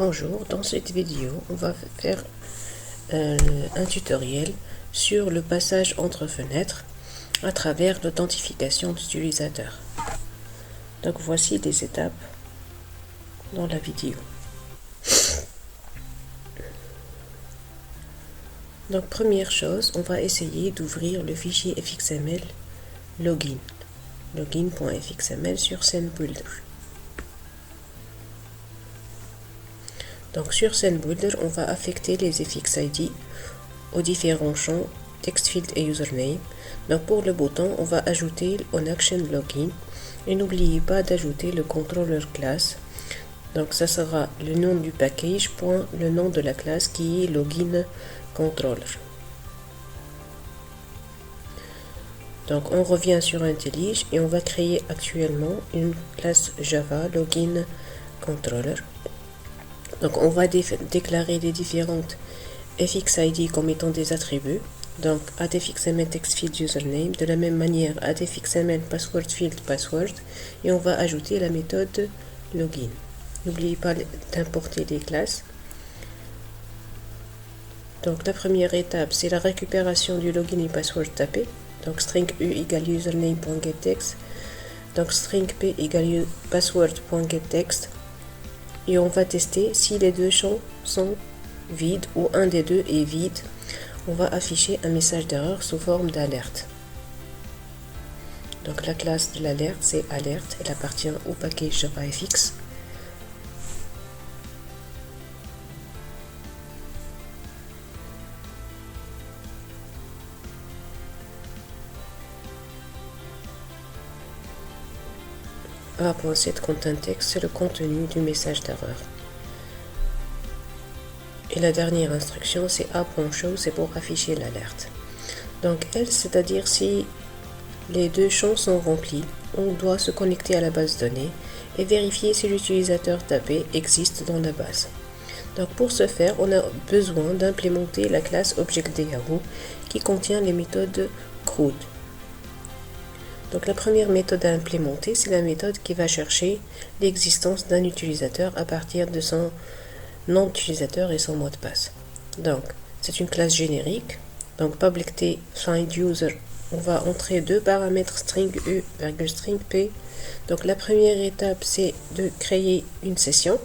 Bonjour, dans cette vidéo, on va faire un tutoriel sur le passage entre fenêtres à travers l'authentification d'utilisateur. Donc voici les étapes dans la vidéo. Donc première chose, on va essayer d'ouvrir le fichier fxml login.fxml sur SceneBuilder. Donc sur SceneBuilder, on va affecter les fxid aux différents champs TextField et Username. Donc pour le bouton, on va ajouter onAction Login et n'oubliez pas d'ajouter le controller class. Donc ça sera le nom du package point le nom de la classe qui est login controller. Donc on revient sur IntelliJ et on va créer actuellement une classe Java login controller. Donc on va déclarer les différentes fxid comme étant des attributs. Donc addFXML textField username, de la même manière addFXML password field password, et on va ajouter la méthode login. N'oubliez pas d'importer les classes. Donc la première étape, c'est la récupération du login et password tapé. Donc string u égale username.getText, donc string p égale password.getText, et on va tester si les deux champs sont vides ou un des deux est vide. On va afficher un message d'erreur sous forme d'alerte. Donc la classe de l'alerte, c'est alerte, elle appartient au package JavaFX. A.set content text, c'est le contenu du message d'erreur. Et la dernière instruction, c'est A.show, c'est pour afficher l'alerte. Donc else, c'est-à-dire si les deux champs sont remplis, on doit se connecter à la base de données et vérifier si l'utilisateur tapé existe dans la base. Donc pour ce faire, on a besoin d'implémenter la classe ObjectDyahoo qui contient les méthodes CRUD. Donc la première méthode à implémenter, c'est la méthode qui va chercher l'existence d'un utilisateur à partir de son nom d'utilisateur et son mot de passe. Donc c'est une classe générique. Donc public t find user, on va entrer deux paramètres string u, string p. Donc la première étape, c'est de créer une session.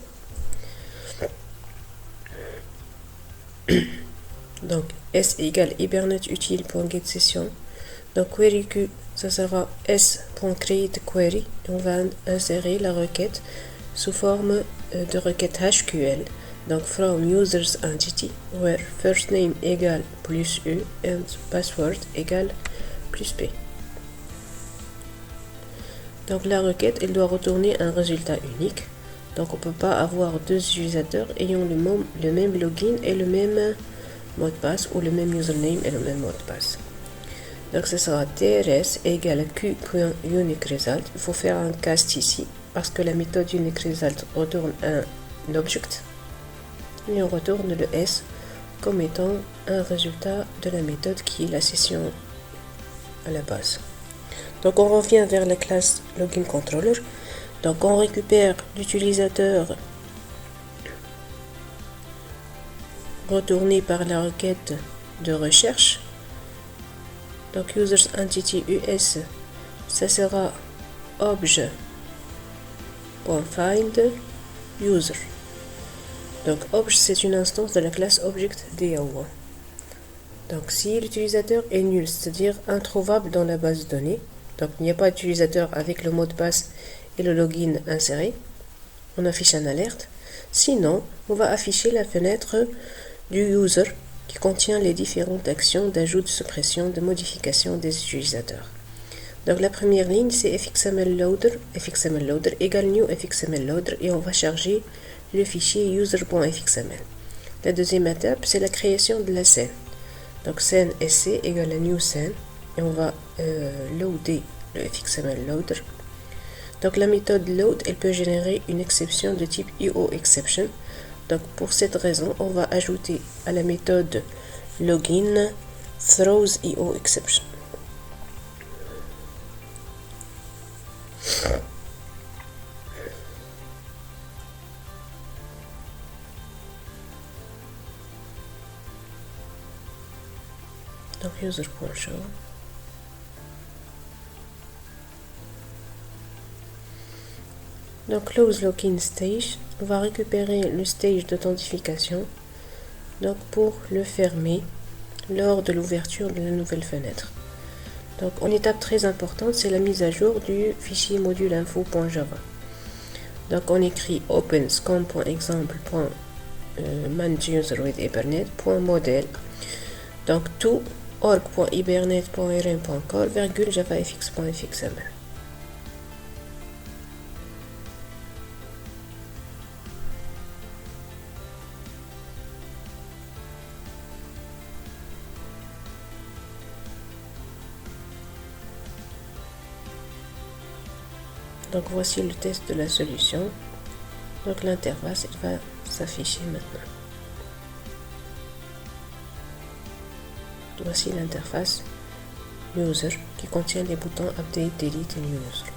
Donc s égale hibernate-util.getSession. Donc query q, ça sera s.createQuery. On va insérer la requête sous forme de requête HQL. Donc from users entity where first name égale plus u and password égale plus p. Donc la requête, elle doit retourner un résultat unique. Donc on ne peut pas avoir deux utilisateurs ayant le même login et le même mot de passe, ou le même username et le même mot de passe. Donc ce sera trs égale q.uniqueResult. Il faut faire un cast ici parce que la méthode uniqueResult retourne un object et on retourne le s comme étant un résultat de la méthode qui est la session à la base. Donc on revient vers la classe login_controller. Donc on récupère l'utilisateur retourné par la requête de recherche. Donc users entity us, ça sera obj.find user. Donc obj, c'est une instance de la classe ObjectDyahoo. Donc si l'utilisateur est nul, c'est-à-dire introuvable dans la base de données, donc il n'y a pas d'utilisateur avec le mot de passe et le login inséré, on affiche un alerte. Sinon, on va afficher la fenêtre du user qui contient les différentes actions d'ajout, de suppression, de modification des utilisateurs. Donc la première ligne, c'est fxml_loader égale new fxml_loader et on va charger le fichier user.fxml. La deuxième étape, c'est la création de la scène. Donc scène sc égale à new scène et on va loader le fxml_loader. Donc la méthode load, elle peut générer une exception de type IOException. Donc pour cette raison, on va ajouter à la méthode login throws IOException. Donc user.show. Donc close login stage, on va récupérer le stage d'authentification donc pour le fermer lors de l'ouverture de la nouvelle fenêtre. Donc une étape très importante, c'est la mise à jour du fichier module info.java. Donc on écrit open scom.example.manageuser.ethernet.model. Donc tout org.hibernate.rm.core javafx.fxml. Donc voici le test de la solution. Donc l'interface va s'afficher maintenant. Voici l'interface user qui contient les boutons update, delete et new user.